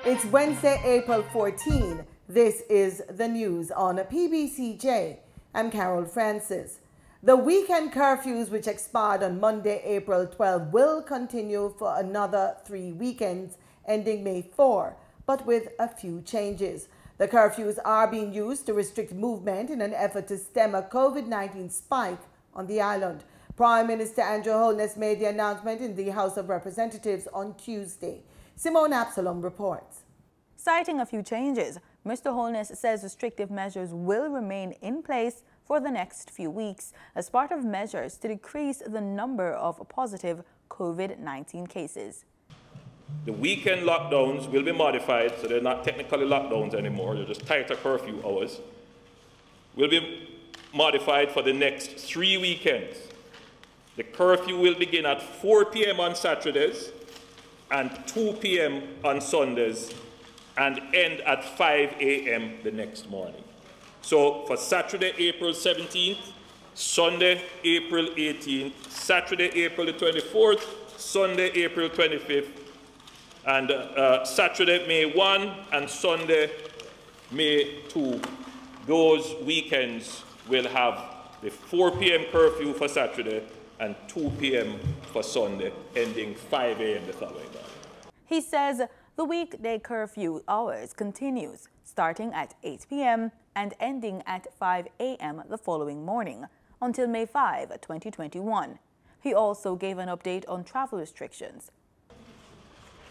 It's Wednesday, April 14. This is the news on PBCJ. I'm Carol Francis. The weekend curfews, which expired on Monday, April 12, will continue for another 3 weekends ending May 4, but with a few changes. The curfews are being used to restrict movement in an effort to stem a COVID-19 spike on the island. Prime Minister Andrew Holness made the announcement in the House of Representatives on Tuesday. Simone Absalom reports. Citing a few changes, Mr. Holness says restrictive measures will remain in place for the next few weeks as part of measures to decrease the number of positive COVID-19 cases. The weekend lockdowns will be modified, so they're not technically lockdowns anymore, they're just tighter curfew hours. Will be modified for the next 3 weekends. The curfew will begin at 4 p.m. on Saturdays and 2 p.m. on Sundays and end at 5 a.m. the next morning. So for Saturday, April 17th, Sunday, April 18th, Saturday, April the 24th, Sunday, April 25th, and Saturday, May 1, and Sunday, May 2. Those weekends will have the 4 p.m. curfew for Saturday and 2 p.m. for Sunday, ending 5 a.m. the following day. He says the weekday curfew hours continues, starting at 8 p.m. and ending at 5 a.m. the following morning, until May 5, 2021. He also gave an update on travel restrictions.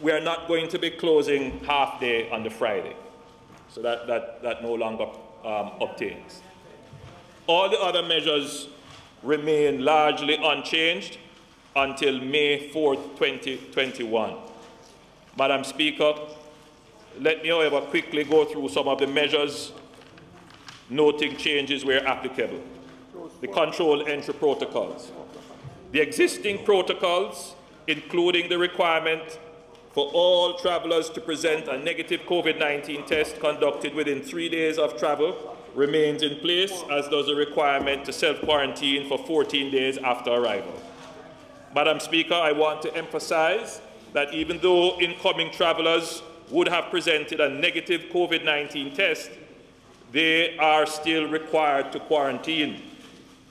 We are not going to be closing half day on the Friday, so that no longer obtains. All the other measures remain largely unchanged until May 4th, 2021. Madam Speaker, let me, however, quickly go through some of the measures, noting changes where applicable. The control entry protocols. The existing protocols, including the requirement for all travelers to present a negative COVID-19 test conducted within 3 days of travel, remains in place, as does the requirement to self-quarantine for 14 days after arrival. Madam Speaker, I want to emphasize that even though incoming travelers would have presented a negative COVID-19 test, they are still required to quarantine.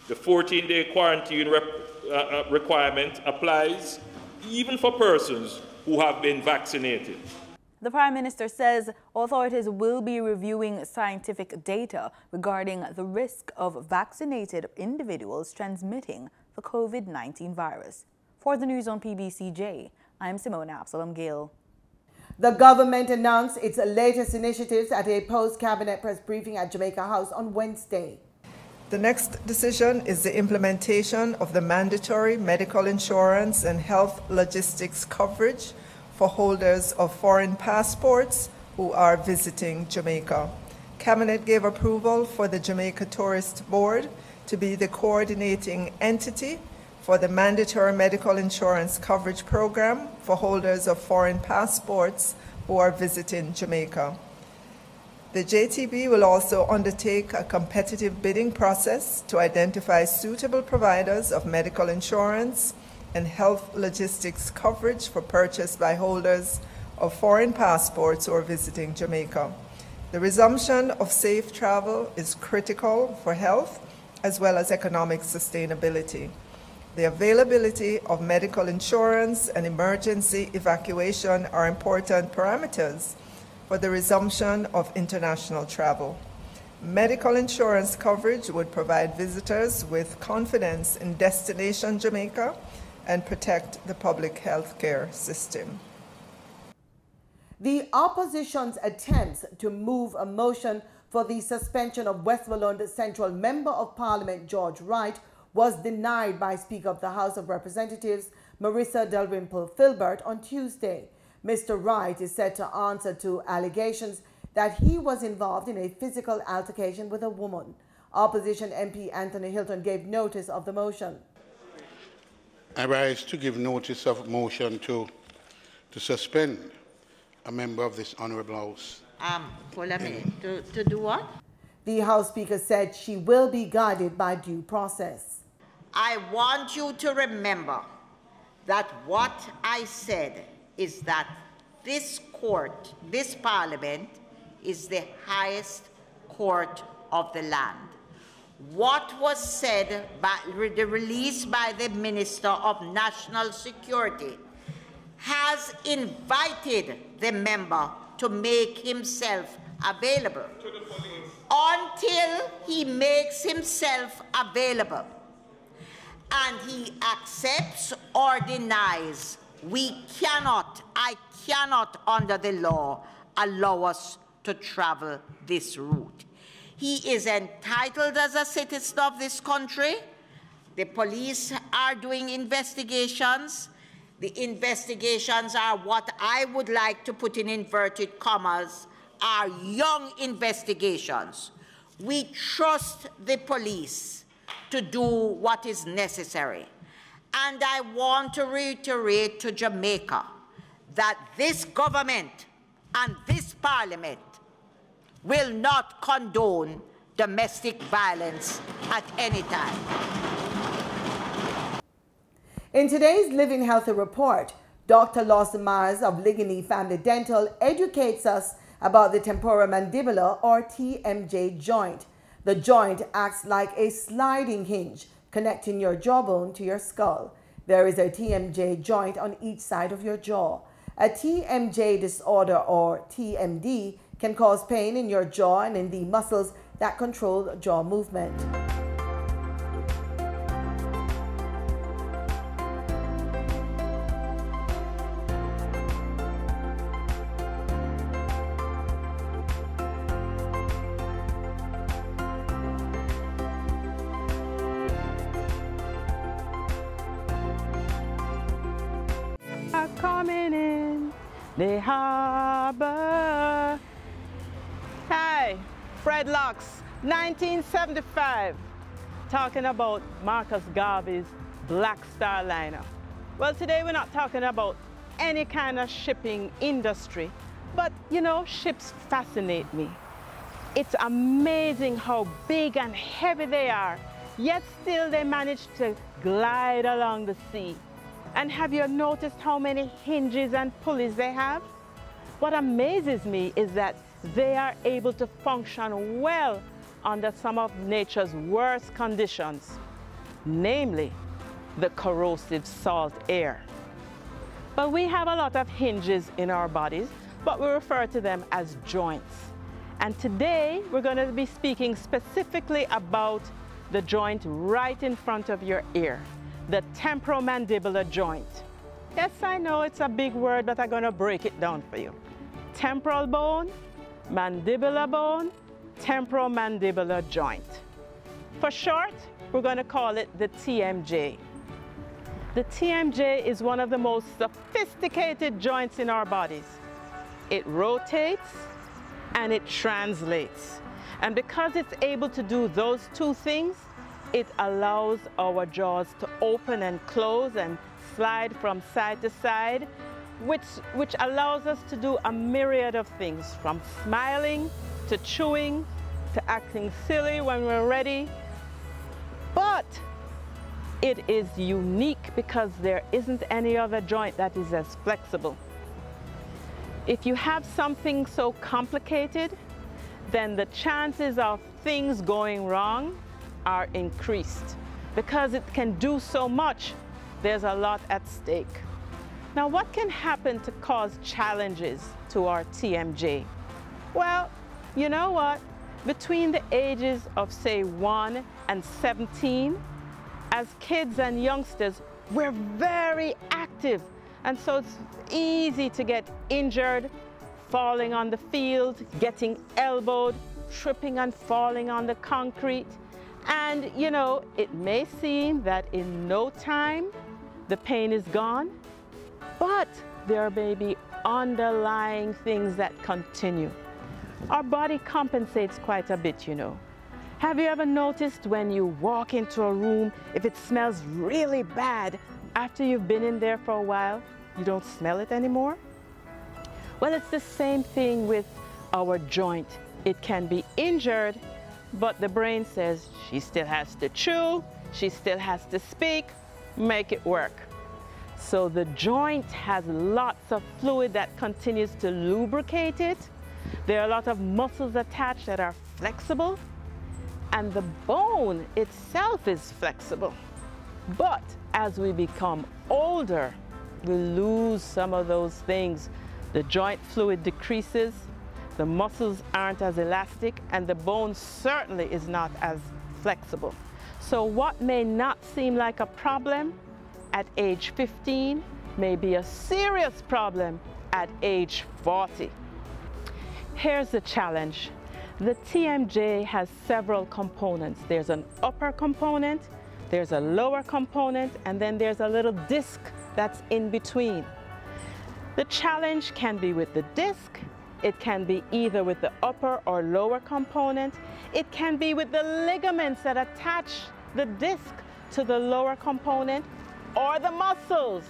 The 14-day quarantine requirement applies even for persons who have been vaccinated. The Prime Minister says authorities will be reviewing scientific data regarding the risk of vaccinated individuals transmitting the COVID-19 virus. For the news on PBCJ, I'm Simone Absalom Gill. The government announced its latest initiatives at a post-cabinet press briefing at Jamaica House on Wednesday. The next decision is the implementation of the mandatory medical insurance and health logistics coverage for holders of foreign passports who are visiting Jamaica. Cabinet gave approval for the Jamaica Tourist Board to be the coordinating entity for the mandatory medical insurance coverage program for holders of foreign passports who are visiting Jamaica. The JTB will also undertake a competitive bidding process to identify suitable providers of medical insurance and health logistics coverage for purchase by holders of foreign passports who are visiting Jamaica. The resumption of safe travel is critical for health as well as economic sustainability. The availability of medical insurance and emergency evacuation are important parameters for the resumption of international travel. Medical insurance coverage would provide visitors with confidence in destination Jamaica and protect the public health care system. The opposition's attempts to move a motion for the suspension of Westmoreland Central Member of Parliament George Wright was denied by Speaker of the House of Representatives Marissa Dalrymple Filbert on Tuesday. Mr. Wright is said to answer to allegations that he was involved in a physical altercation with a woman. Opposition MP Anthony Hilton gave notice of the motion. I rise to give notice of motion to suspend a member of this Honourable House. Hold a minute. To do what? The House Speaker said she will be guided by due process. I want you to remember that what I said is that this court, this parliament, is the highest court of the land. What was said by the release by the Minister of National Security has invited the member to make himself available. Until he makes himself available and he accepts or denies, I cannot under the law allow us to travel this route. He is entitled as a citizen of this country. The police are doing investigations. The investigations are what I would like to put in inverted commas, are young investigations. We trust the police to do what is necessary. And I want to reiterate to Jamaica that this government and this parliament will not condone domestic violence at any time. In today's Living Healthy report, Dr. Lawson Myers of Ligony Family Dental educates us about the temporomandibular or TMJ joint. The joint acts like a sliding hinge connecting your jawbone to your skull. There is a TMJ joint on each side of your jaw. A TMJ disorder or TMD can cause pain in your jaw and in the muscles that control jaw movement. Coming in the harbor. Hi, Fred Locks, 1975, talking about Marcus Garvey's Black Star liner. Well, today we're not talking about any kind of shipping industry, but you know, ships fascinate me. It's amazing how big and heavy they are, yet still they manage to glide along the sea. And have you noticed how many hinges and pulleys they have? What amazes me is that they are able to function well under some of nature's worst conditions, namely the corrosive salt air. But we have a lot of hinges in our bodies, but we refer to them as joints. And today we're going to be speaking specifically about the joint right in front of your ear, the temporomandibular joint. Yes, I know it's a big word, but I'm going to break it down for you. Temporal bone, mandibular bone, temporomandibular joint. For short, we're going to call it the TMJ. The TMJ is one of the most sophisticated joints in our bodies. It rotates and it translates. And because it's able to do those two things, it allows our jaws to open and close and slide from side to side, which allows us to do a myriad of things, from smiling to chewing to acting silly when we're ready. But it is unique because there isn't any other joint that is as flexible. If you have something so complicated, then the chances of things going wrong are increased. Because it can do so much, there's a lot at stake. Now, what can happen to cause challenges to our TMJ? Well, you know what? Between the ages of, say, 1 and 17, as kids and youngsters, we're very active. And so it's easy to get injured, falling on the field, getting elbowed, tripping and falling on the concrete. And, you know, it may seem that in no time the pain is gone, but there may be underlying things that continue. Our body compensates quite a bit, you know. Have you ever noticed when you walk into a room, if it smells really bad, after you've been in there for a while, you don't smell it anymore? Well, it's the same thing with our joint. It can be injured, but the brain says she still has to chew, she still has to speak, make it work. So the joint has lots of fluid that continues to lubricate it. There are a lot of muscles attached that are flexible, and the bone itself is flexible. But as we become older, we lose some of those things. The joint fluid decreases, the muscles aren't as elastic, and the bone certainly is not as flexible. So what may not seem like a problem at age 15 may be a serious problem at age 40. Here's the challenge. The TMJ has several components. There's an upper component, there's a lower component, and then there's a little disc that's in between. The challenge can be with the disc, it can be either with the upper or lower component, it can be with the ligaments that attach the disc to the lower component, or the muscles,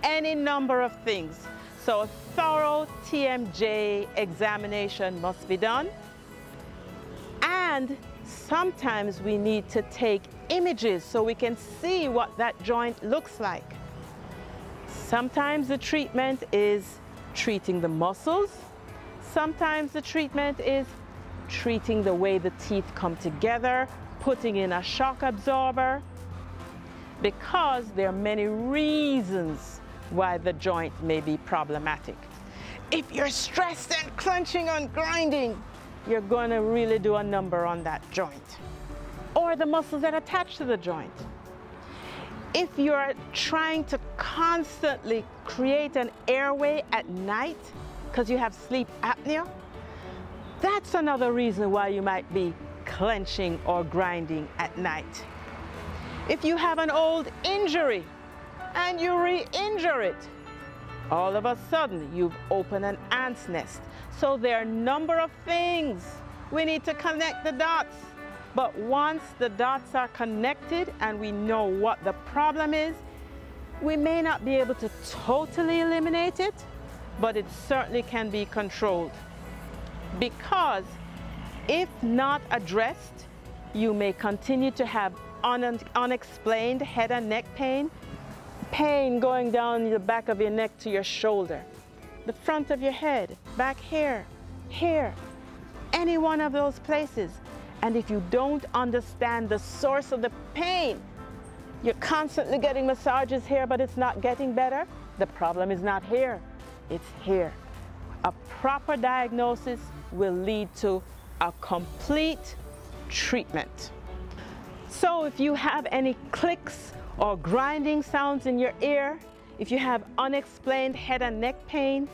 any number of things. So a thorough TMJ examination must be done. And sometimes we need to take images so we can see what that joint looks like. Sometimes the treatment is treating the muscles. Sometimes the treatment is treating the way the teeth come together, putting in a shock absorber, because there are many reasons why the joint may be problematic. If you're stressed and clenching and grinding, you're going to really do a number on that joint, or the muscles that attach to the joint. If you're trying to constantly create an airway at night because you have sleep apnea, that's another reason why you might be clenching or grinding at night. If you have an old injury and you re-injure it, all of a sudden you've opened an ant's nest. So there are a number of things. We need to connect the dots. But once the dots are connected and we know what the problem is, we may not be able to totally eliminate it, but it certainly can be controlled. Because if not addressed, you may continue to have unexplained head and neck pain, pain going down the back of your neck to your shoulder, the front of your head, back here, here, any one of those places. And if you don't understand the source of the pain, you're constantly getting massages here, but it's not getting better. The problem is not here, it's here. A proper diagnosis will lead to a complete treatment. So if you have any clicks or grinding sounds in your ear, if you have unexplained head and neck pain,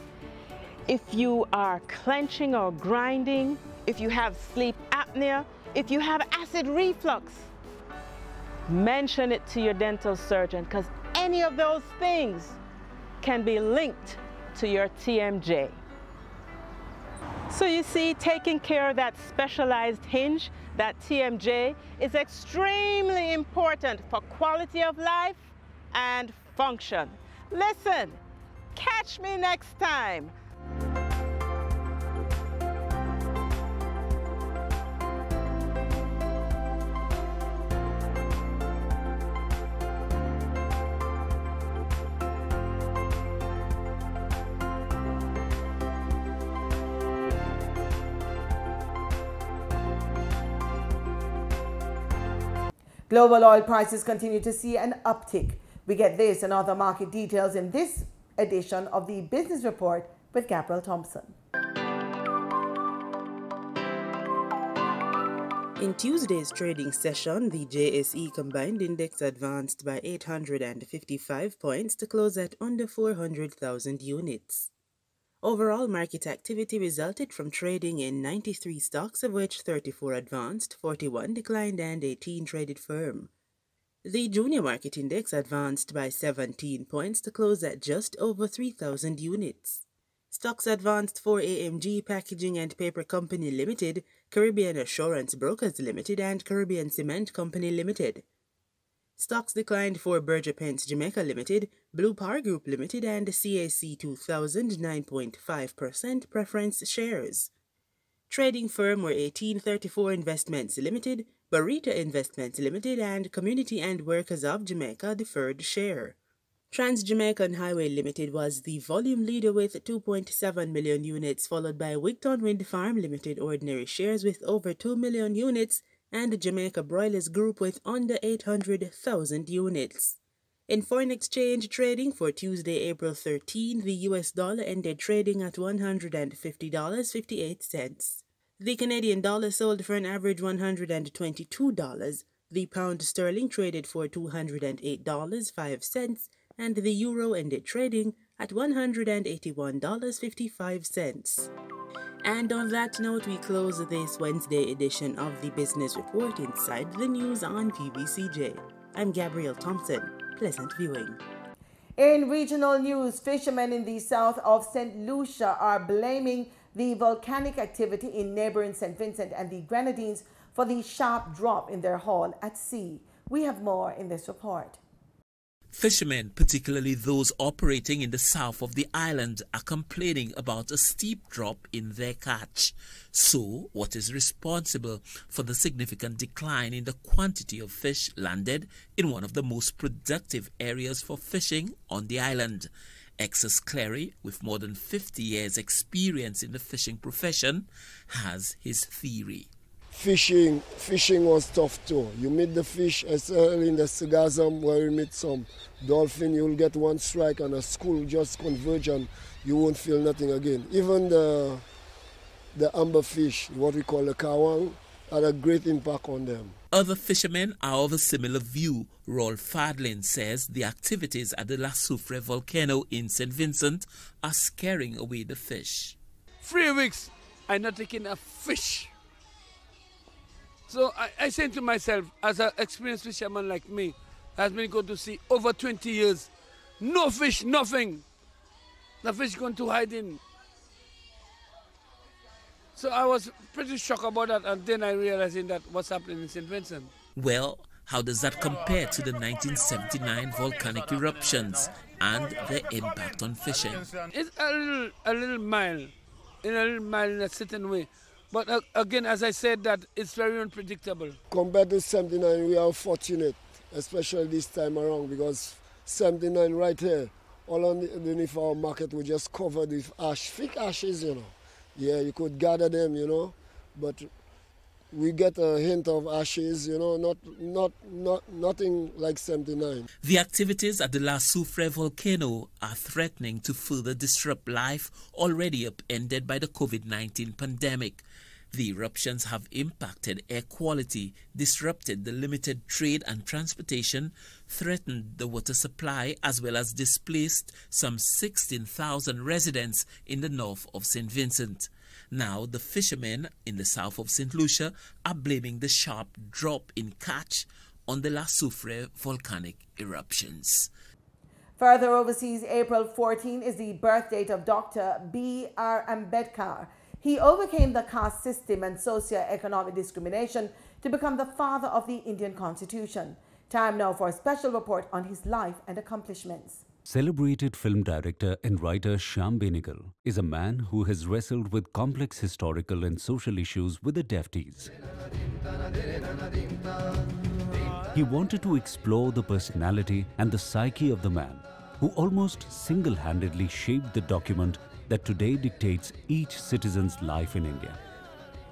if you are clenching or grinding, if you have sleep apnea, if you have acid reflux, mention it to your dental surgeon, because any of those things can be linked to your TMJ. So you see, taking care of that specialized hinge, that TMJ, is extremely important for quality of life and function. Listen, catch me next time. Global oil prices continue to see an uptick. We get this and other market details in this edition of the Business Report with Gabriel Thompson. In Tuesday's trading session, the JSE Combined Index advanced by 855 points to close at under 400,000 units. Overall market activity resulted from trading in 93 stocks, of which 34 advanced, 41 declined, and 18 traded firm. The Junior Market Index advanced by 17 points to close at just over 3,000 units. Stocks advanced for AMG Packaging and Paper Company Limited, Caribbean Assurance Brokers Limited, and Caribbean Cement Company Limited. Stocks declined for Pbcj Jamaica Limited, Blue Power Group Limited, and CAC 2000 9.5% preference shares. Trading firm were 1834 Investments Limited, Barita Investments Limited, and Community and Workers of Jamaica deferred share. Trans-Jamaican Highway Limited was the volume leader with 2.7 million units, followed by Wigton Wind Farm Limited ordinary shares with over 2 million units, and Jamaica Broilers Group with under 800,000 units. In foreign exchange trading for Tuesday, April 13, the US dollar ended trading at $150.58. The Canadian dollar sold for an average $122. The pound sterling traded for $208.05, and the euro ended trading at $181.55. And on that note, we close this Wednesday edition of the Business Report Inside the News on PBCJ. I'm Gabrielle Thompson. Pleasant viewing. In regional news, fishermen in the south of St. Lucia are blaming the volcanic activity in neighboring St. Vincent and the Grenadines for the sharp drop in their haul at sea. We have more in this report. Fishermen, particularly those operating in the south of the island, are complaining about a steep drop in their catch. So, what is responsible for the significant decline in the quantity of fish landed in one of the most productive areas for fishing on the island? Exus Clary, with more than 50 years' experience in the fishing profession, has his theory. Fishing was tough too. You meet the fish, especially in the Sagazam where you meet some dolphin, you'll get one strike and a school just converge and you won't feel nothing again. Even the amber fish, what we call the kawang, had a great impact on them. Other fishermen are of a similar view. Rolf Fadlin says the activities at the La Soufre volcano in St. Vincent are scaring away the fish. 3 weeks, I'm not taking a fish. So I say to myself, as an experienced fisherman like me, has been going to sea over 20 years, no fish, nothing. The fish going to hide in. So I was pretty shocked about that, and then I realized that what's happening in St. Vincent. Well, how does that compare to the 1979 volcanic eruptions and their impact on fishing? It's a little mild in a certain way. But again, as I said, that it's very unpredictable. Compared to 79, we are fortunate, especially this time around, because 79 right here, all underneath our market, we just covered with ash, thick ashes, you know. Yeah, you could gather them, you know, but we get a hint of ashes, you know, nothing like 79. The activities at the La Soufre volcano are threatening to further disrupt life already upended by the COVID-19 pandemic. The eruptions have impacted air quality, disrupted the limited trade and transportation, threatened the water supply, as well as displaced some 16,000 residents in the north of St. Vincent. Now, the fishermen in the south of St. Lucia are blaming the sharp drop in catch on the La Soufre volcanic eruptions. Further overseas, April 14 is the birth date of Dr. B.R. Ambedkar. He overcame the caste system and socio-economic discrimination to become the father of the Indian Constitution. Time now for a special report on his life and accomplishments. Celebrated film director and writer Shyam Benegal is a man who has wrestled with complex historical and social issues with a deft ease. He wanted to explore the personality and the psyche of the man who almost single-handedly shaped the document that today dictates each citizen's life in India.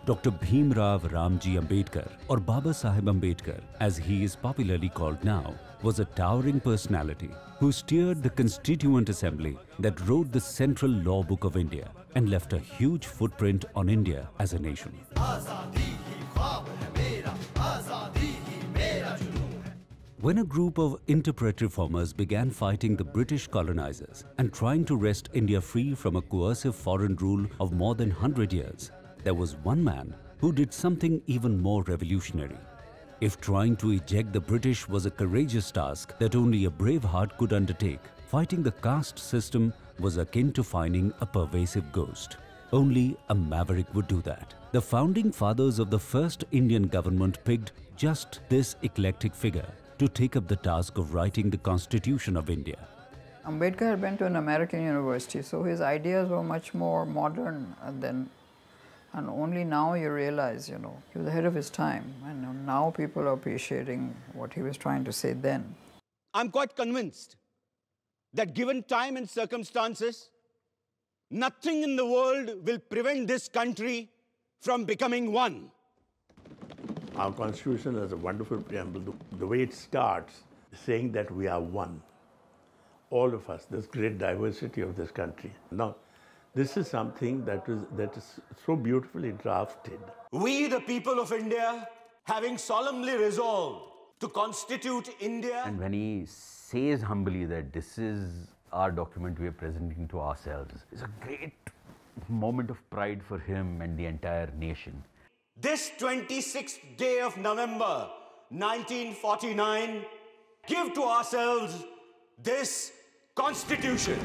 Dr. Bhimrao Ramji Ambedkar, or Baba Saheb Ambedkar, as he is popularly called now, was a towering personality who steered the Constituent Assembly that wrote the central law book of India and left a huge footprint on India as a nation. When a group of interpret reformers began fighting the British colonizers and trying to wrest India free from a coercive foreign rule of more than 100 years, there was one man who did something even more revolutionary. If trying to eject the British was a courageous task that only a brave heart could undertake, fighting the caste system was akin to finding a pervasive ghost. Only a maverick would do that. The founding fathers of the first Indian government picked just this eclectic figure to take up the task of writing the Constitution of India. Ambedkar had been to an American university, so his ideas were much more modern than, and only now you realize, he was ahead of his time, and now people are appreciating what he was trying to say then. I'm quite convinced that given time and circumstances, nothing in the world will prevent this country from becoming one. Our Constitution has a wonderful preamble. The way it starts, saying that we are one. All of us, this great diversity of this country. Now, this is something that is so beautifully drafted. We, the people of India, having solemnly resolved to constitute India. And when he says humbly that this is our document we are presenting to ourselves, it's a great moment of pride for him and the entire nation. This 26th day of November 1949, give to ourselves this Constitution.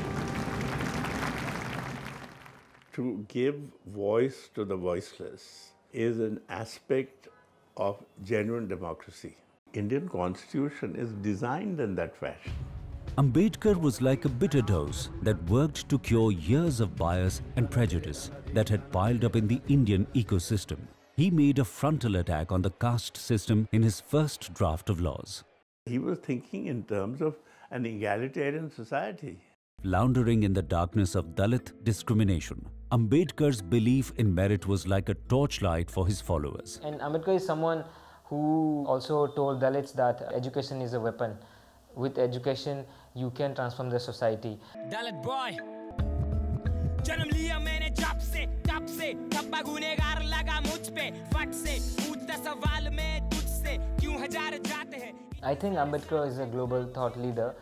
To give voice to the voiceless is an aspect of genuine democracy. Indian Constitution is designed in that fashion. Ambedkar was like a bitter dose that worked to cure years of bias and prejudice that had piled up in the Indian ecosystem. He made a frontal attack on the caste system in his first draft of laws. He was thinking in terms of an egalitarian society. Floundering in the darkness of Dalit discrimination, Ambedkar's belief in merit was like a torchlight for his followers. And Ambedkar is someone who also told Dalits that education is a weapon. With education, you can transform the society. Dalit boy, जन्म लिया मैंने जब से तब से धब्बा गुनहगार लगा मुझ पे फट से पूछता सवाल मैं तुझसे क्यों हजार जाते हैं. I think Ambedkar is a global thought leader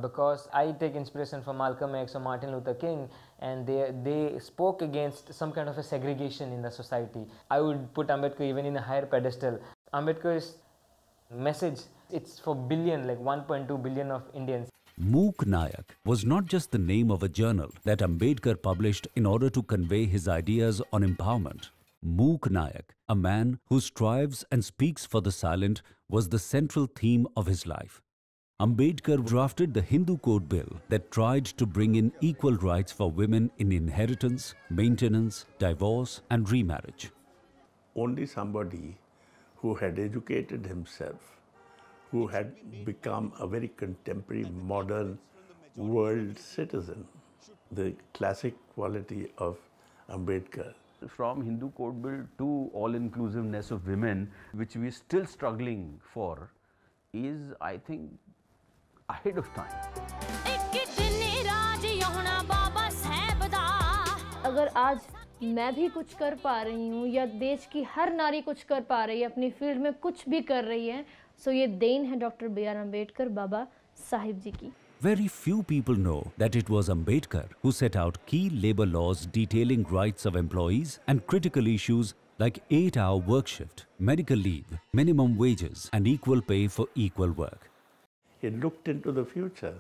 because I take inspiration from Malcolm X or Martin Luther King, and they spoke against some kind of a segregation in the society. I would put Ambedkar even in a higher pedestal. Ambedkar's message, it's for billion, like 1.2 billion of Indians. Mook Nayak was not just the name of a journal that Ambedkar published in order to convey his ideas on empowerment. Mook Nayak, a man who strives and speaks for the silent, was the central theme of his life. Ambedkar drafted the Hindu Code Bill that tried to bring in equal rights for women in inheritance, maintenance, divorce and remarriage. Only somebody who had educated himself, who had become a very contemporary, modern world citizen, the classic quality of Ambedkar. From Hindu Code Bill to all-inclusiveness of women, which we are still struggling for, is, I think, ahead of time. अगर आज मैं भी कुछ कर पा रही हूँ या देश की हर नारी कुछ कर पा रही है, अपनी फील्ड में कुछ भी कर रही है, सो ये देन है डॉक्टर B.R. अम्बेडकर बाबा साहिब जी की. Very few people know that it was Ambedkar who set out key labor laws detailing rights of employees and critical issues like 8-hour work shift, medical leave, minimum wages and equal pay for equal work. He looked into the future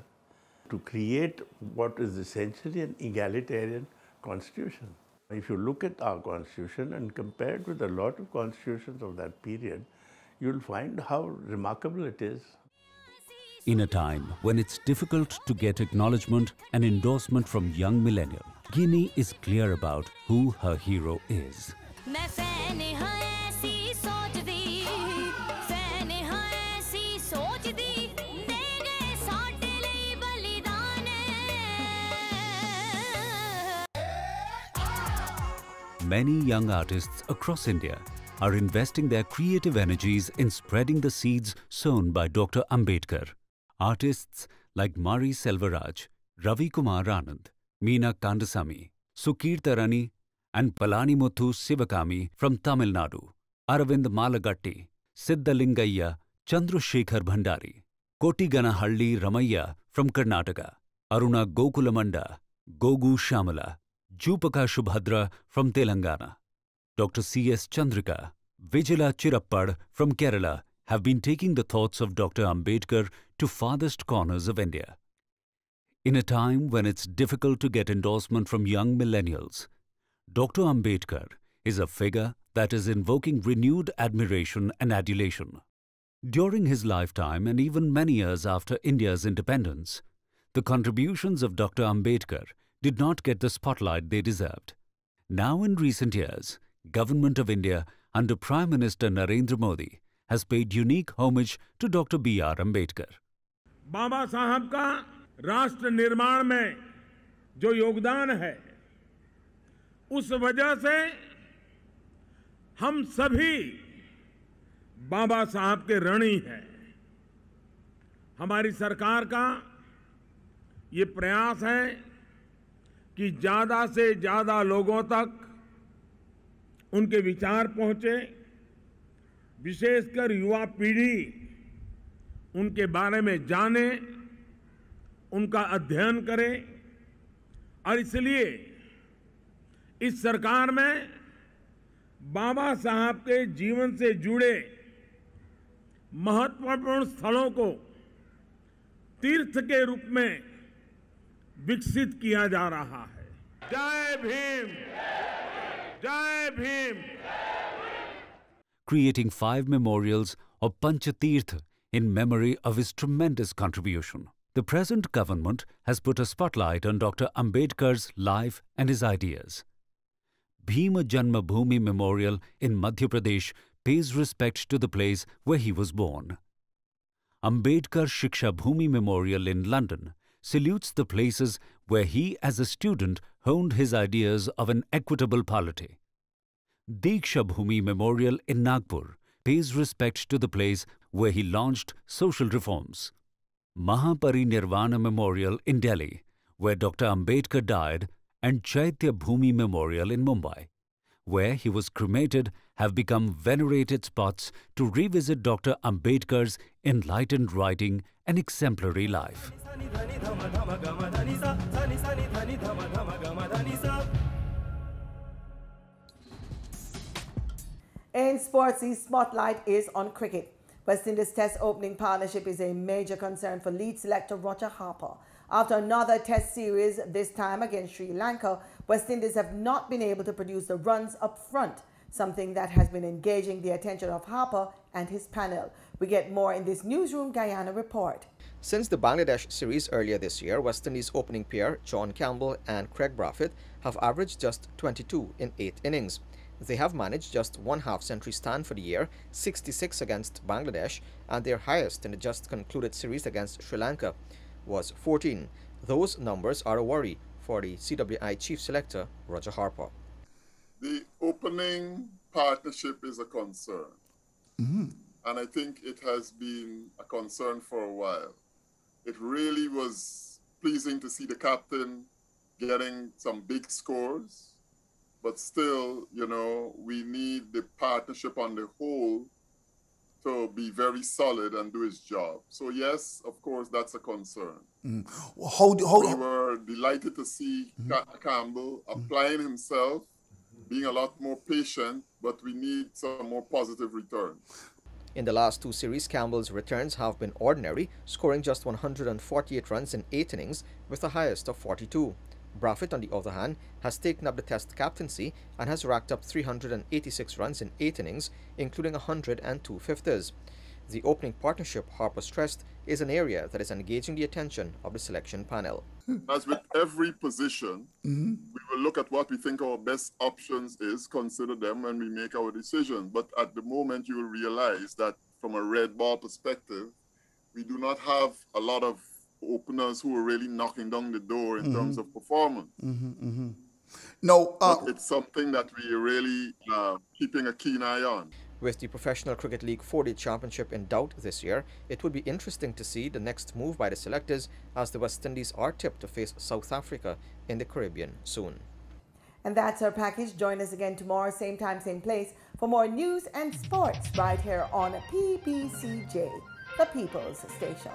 to create what is essentially an egalitarian constitution. If you look at our constitution and compare it with a lot of constitutions of that period, you'll find how remarkable it is. In a time when it's difficult to get acknowledgement and endorsement from young millennial, Guinea is clear about who her hero is. Many young artists across India are investing their creative energies in spreading the seeds sown by Dr. Ambedkar. Artists like Mari Selvaraj, Ravi Kumar Anand, Meena Kandasamy, Sukirtarani and Palanimuthu Sivakami from Tamil Nadu, Aravind Malagatti, Siddhalingayya, Chandrasekhar Bhandari, Kotiganahalli Ramayya from Karnataka, Aruna Gokulamanda, Gogu Shamala, Jupaka Shubhadra from Telangana, Dr. C.S. Chandrika, Vijala Chirappad from Kerala have been taking the thoughts of Dr. Ambedkar to farthest corners of India. In a time when it's difficult to get endorsement from young millennials, Dr. Ambedkar is a figure that is invoking renewed admiration and adulation. During his lifetime and even many years after India's independence, the contributions of Dr. Ambedkar did not get the spotlight they deserved. Now in recent years, Government of India under Prime Minister Narendra Modi has paid unique homage to Dr. B.R. Ambedkar. बाबा साहब का राष्ट्र निर्माण में जो योगदान है, उस वजह से हम सभी बाबा साहब के ऋणी हैं। हमारी सरकार का ये प्रयास है कि ज्यादा से ज्यादा लोगों तक उनके विचार पहुंचे, विशेषकर युवा पीढ़ी उनके बारे में जाने, उनका अध्ययन करे। और इसलिए इस सरकार में बाबा साहब के जीवन से जुड़े महत्वपूर्ण स्थलों को तीर्थ के रूप में विकसित किया जा रहा है। जय भीम, जय Bhim. Creating 5 memorials of Panchatirth in memory of his tremendous contribution. The present government has put a spotlight on Dr. Ambedkar's life and his ideas. Bhima Janma Bhoomi Memorial in Madhya Pradesh pays respect to the place where he was born. Ambedkar Shiksha Bhoomi Memorial in London salutes the places where he as a student honed his ideas of an equitable polity. Diksha Bhoomi Memorial in Nagpur pays respect to the place where he launched social reforms. Mahaparinirvana Memorial in Delhi, where Dr. Ambedkar died, and Chaitya Bhoomi Memorial in Mumbai, where he was cremated, have become venerated spots to revisit Dr. Ambedkar's enlightened writing and exemplary life. In sports, the spotlight is on cricket. West Indies Test opening partnership is a major concern for lead selector Roger Harper. After another Test series, this time against Sri Lanka, West Indies have not been able to produce the runs up front, something that has been engaging the attention of Harper and his panel. We get more in this Newsroom Guyana report. Since the Bangladesh series earlier this year, West Indies opening pair John Campbell and Craig Brathwaite have averaged just 22 in 8 innings. They have managed just one half-century stand for the year, 66 against Bangladesh, and their highest in the just concluded series against Sri Lanka was 14. Those numbers are a worry for the CWI chief selector, Roger Harper. The opening partnership is a concern. And I think it has been a concern for a while. It really was pleasing to see the captain getting some big scores. But still, you know, we need the partnership on the whole to be very solid and do his job. So yes, of course, that's a concern. We were delighted to see Campbell applying himself, being a lot more patient, but we need some more positive returns. In the last 2 series, Campbell's returns have been ordinary, scoring just 148 runs in 8 innings with a highest of 42. Brathwaite, on the other hand, has taken up the Test captaincy and has racked up 386 runs in 8 innings, including 102 fifthers. The opening partnership, Harper stressed, is an area that is engaging the attention of the selection panel. As with every position, we will look at what we think our best options is, consider them when we make our decision. But at the moment, you will realize that from a red ball perspective, we do not have a lot of openers who are really knocking down the door in terms of performance. No, but it's something that we are really keeping a keen eye on. With the Professional Cricket League 4-Day Championship in doubt this year, it would be interesting to see the next move by the selectors as the West Indies are tipped to face South Africa in the Caribbean soon. And that's our package. Join us again tomorrow, same time, same place, for more news and sports right here on PBCJ, the People's Station.